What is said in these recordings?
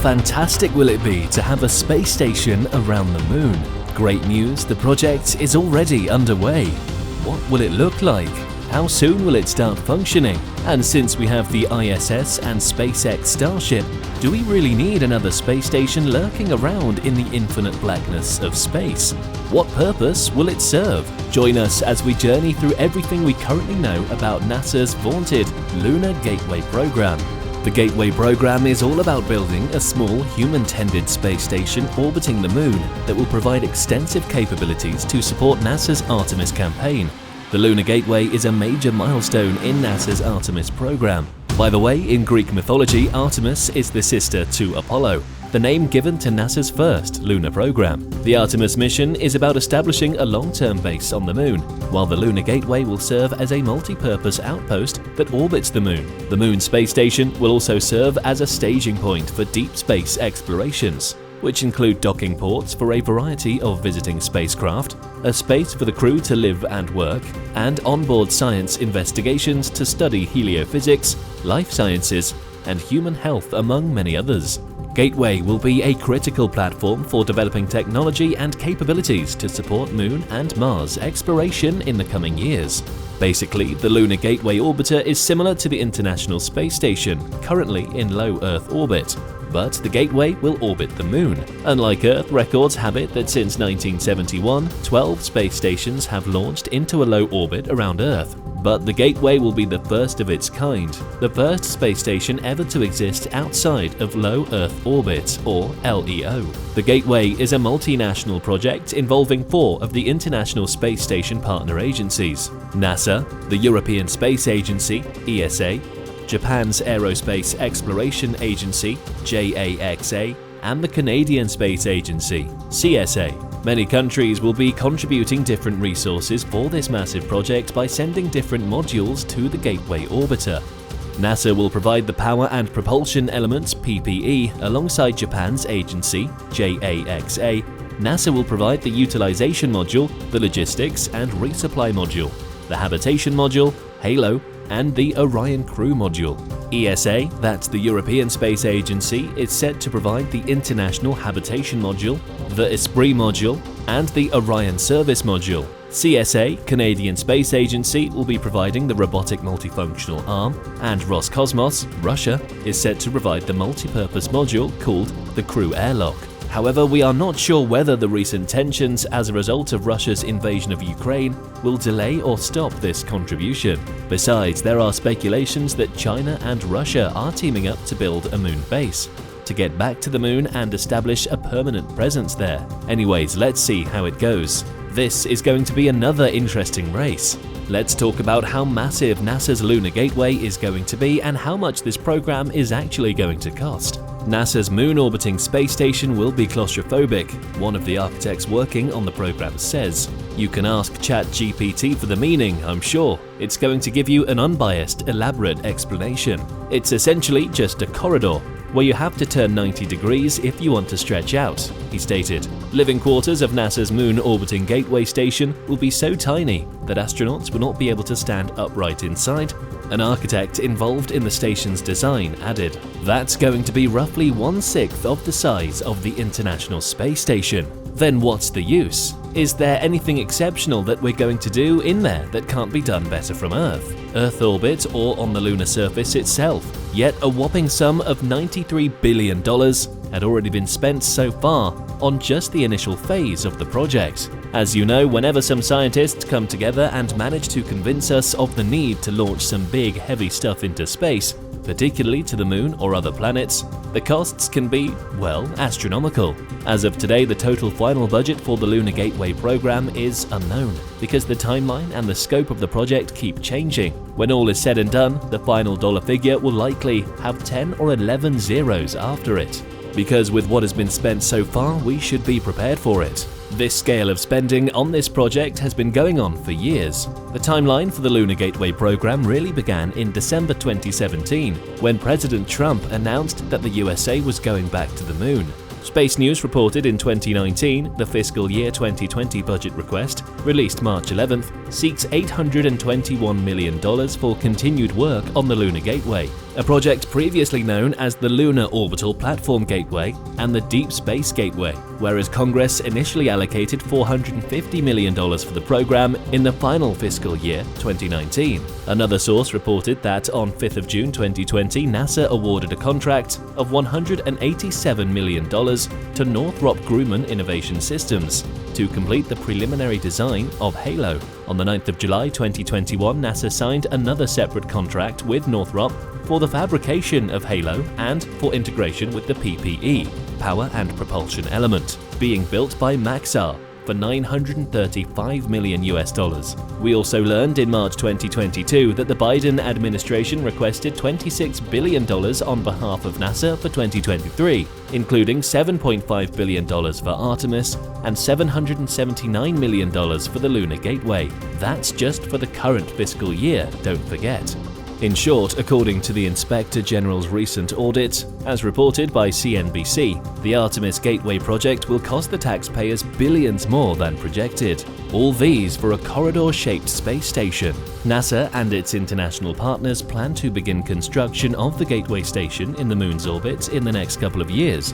fantastic will it be to have a space station around the moon? Great news, the project is already underway. What will it look like? How soon will it start functioning? And since we have the ISS and SpaceX Starship, do we really need another space station lurking around in the infinite blackness of space? What purpose will it serve? Join us as we journey through everything we currently know about NASA's vaunted Lunar Gateway program. The Gateway program is all about building a small human-tended space station orbiting the moon that will provide extensive capabilities to support NASA's Artemis campaign. The Lunar Gateway is a major milestone in NASA's Artemis program. By the way, in Greek mythology, Artemis is the sister to Apollo, the name given to NASA's first lunar program. The Artemis mission is about establishing a long-term base on the moon, while the Lunar Gateway will serve as a multi-purpose outpost that orbits the moon. The Moon Space Station will also serve as a staging point for deep space explorations, which include docking ports for a variety of visiting spacecraft, a space for the crew to live and work, and onboard science investigations to study heliophysics, life sciences, and human health, among many others. Gateway will be a critical platform for developing technology and capabilities to support Moon and Mars exploration in the coming years. Basically, the Lunar Gateway orbiter is similar to the International Space Station, currently in low Earth orbit. But the Gateway will orbit the Moon. Unlike Earth, records have it that since 1971, 12 space stations have launched into a low orbit around Earth. But the Gateway will be the first of its kind, the first space station ever to exist outside of low Earth orbit, or LEO. The Gateway is a multinational project involving 4 of the International Space Station partner agencies: NASA, the European Space Agency, ESA, Japan's Aerospace Exploration Agency, JAXA, and the Canadian Space Agency, CSA. Many countries will be contributing different resources for this massive project by sending different modules to the Gateway orbiter. NASA will provide the power and propulsion elements (PPE) alongside Japan's agency, JAXA. NASA will provide the utilization module, the logistics and resupply module, the habitation module, HALO, and the Orion Crew Module. ESA, that's the European Space Agency, is set to provide the International Habitation Module, the Esprit Module, and the Orion Service Module. CSA, Canadian Space Agency, will be providing the Robotic Multifunctional Arm, and Roscosmos, Russia, is set to provide the multi-purpose module called the Crew Airlock. However, we are not sure whether the recent tensions as a result of Russia's invasion of Ukraine will delay or stop this contribution. Besides, there are speculations that China and Russia are teaming up to build a moon base, to get back to the moon and establish a permanent presence there. Anyways, let's see how it goes. This is going to be another interesting race. Let's talk about how massive NASA's Lunar Gateway is going to be and how much this program is actually going to cost. NASA's moon-orbiting space station will be claustrophobic, one of the architects working on the program says. You can ask ChatGPT for the meaning, I'm sure. It's going to give you an unbiased, elaborate explanation. It's essentially just a corridor, where you have to turn 90 degrees if you want to stretch out, he stated. Living quarters of NASA's moon-orbiting Gateway station will be so tiny that astronauts will not be able to stand upright inside. An architect involved in the station's design added, "That's going to be roughly 1/6 of the size of the International Space Station. Then what's the use? Is there anything exceptional that we're going to do in there that can't be done better from Earth orbit, or on the lunar surface itself?" Yet a whopping sum of $93 billion had already been spent so far on just the initial phase of the project. As you know, whenever some scientists come together and manage to convince us of the need to launch some big, heavy stuff into space, particularly to the moon or other planets, the costs can be, well, astronomical. As of today, the total final budget for the Lunar Gateway program is unknown, because the timeline and the scope of the project keep changing. When all is said and done, the final dollar figure will likely have 10 or 11 zeros after it. Because with what has been spent so far, we should be prepared for it. This scale of spending on this project has been going on for years. The timeline for the Lunar Gateway program really began in December 2017, when President Trump announced that the USA was going back to the moon. Space News reported in 2019 the fiscal year 2020 budget request, released March 11th, seeks $821 million for continued work on the Lunar Gateway, a project previously known as the Lunar Orbital Platform Gateway and the Deep Space Gateway, whereas Congress initially allocated $450 million for the program in the final fiscal year 2019. Another source reported that on 5th of June 2020, NASA awarded a contract of $187 million to Northrop Grumman Innovation Systems to complete the preliminary design of HALO. On the 9th of July 2021, NASA signed another separate contract with Northrop for the fabrication of HALO and for integration with the PPE, power and propulsion element, being built by Maxar for $935 million. We also learned in March 2022 that the Biden administration requested $26 billion on behalf of NASA for 2023, including $7.5 billion for Artemis and $779 million for the Lunar Gateway. That's just for the current fiscal year, don't forget. In short, according to the Inspector General's recent audit, as reported by CNBC, the Artemis Gateway project will cost the taxpayers billions more than projected. All these for a corridor-shaped space station. NASA and its international partners plan to begin construction of the Gateway station in the Moon's orbit in the next couple of years.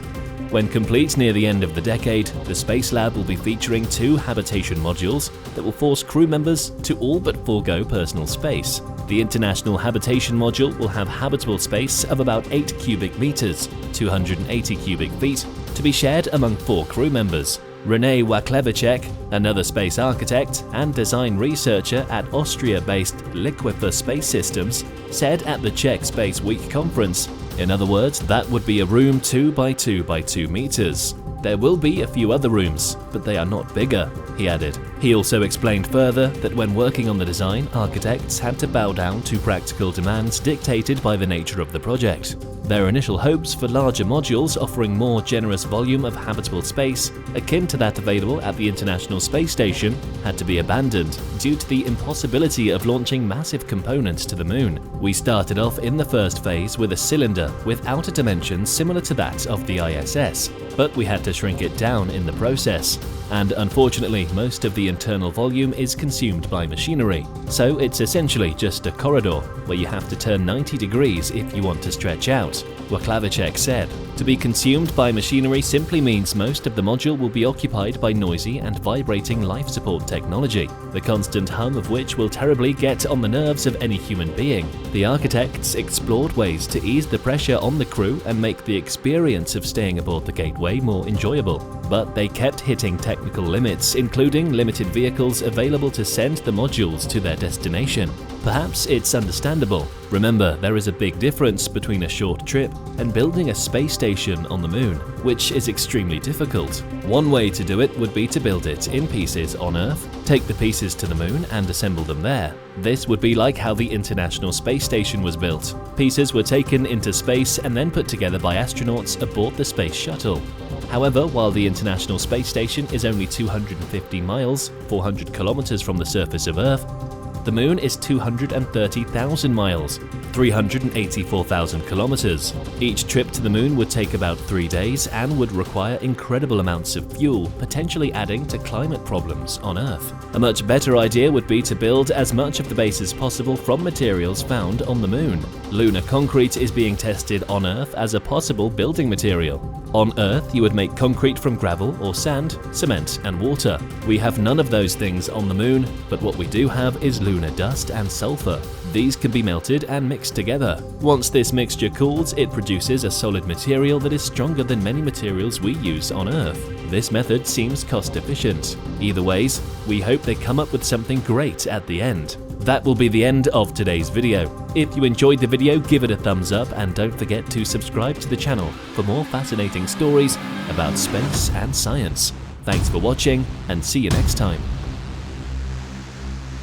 When complete near the end of the decade, the Space Lab will be featuring 2 habitation modules that will force crew members to all but forego personal space. The International Habitation Module will have habitable space of about 8 cubic meters, 280 cubic feet, to be shared among 4 crew members. Renee Waklevicek, another space architect and design researcher at Austria-based Liquifer Space Systems, said at the Czech Space Week conference, in other words, that would be a room 2 by 2 by 2 meters. There will be a few other rooms, but they are not bigger, he added. He also explained further that when working on the design, architects had to bow down to practical demands dictated by the nature of the project. Their initial hopes for larger modules offering more generous volume of habitable space, akin to that available at the International Space Station, had to be abandoned due to the impossibility of launching massive components to the Moon. We started off in the first phase with a cylinder with outer dimensions similar to that of the ISS, but we had to shrink it down in the process. And unfortunately, most of the internal volume is consumed by machinery, so it's essentially just a corridor where you have to turn 90 degrees if you want to stretch out, Waklevicek said. To be consumed by machinery simply means most of the module will be occupied by noisy and vibrating life support technology, the constant hum of which will terribly get on the nerves of any human being. The architects explored ways to ease the pressure on the crew and make the experience of staying aboard the Gateway more enjoyable, but they kept hitting technical limits, including limited vehicles available to send the modules to their destination. Perhaps it's understandable. Remember, there is a big difference between a short trip and building a space station on the Moon, which is extremely difficult. One way to do it would be to build it in pieces on Earth, take the pieces to the Moon and assemble them there. This would be like how the International Space Station was built. Pieces were taken into space and then put together by astronauts aboard the Space Shuttle. However, while the International Space Station is only 250 miles, 400 kilometers from the surface of Earth, the Moon is 230,000 miles, 384,000 kilometers. Each trip to the Moon would take about 3 days and would require incredible amounts of fuel, potentially adding to climate problems on Earth. A much better idea would be to build as much of the base as possible from materials found on the Moon. Lunar concrete is being tested on Earth as a possible building material. On Earth, you would make concrete from gravel or sand, cement and water. We have none of those things on the Moon, but what we do have is lunar dust and sulfur. These can be melted and mixed together. Once this mixture cools, it produces a solid material that is stronger than many materials we use on Earth. This method seems cost efficient. Either ways, we hope they come up with something great at the end. That will be the end of today's video. If you enjoyed the video, give it a thumbs up and don't forget to subscribe to the channel for more fascinating stories about space and science. Thanks for watching and see you next time.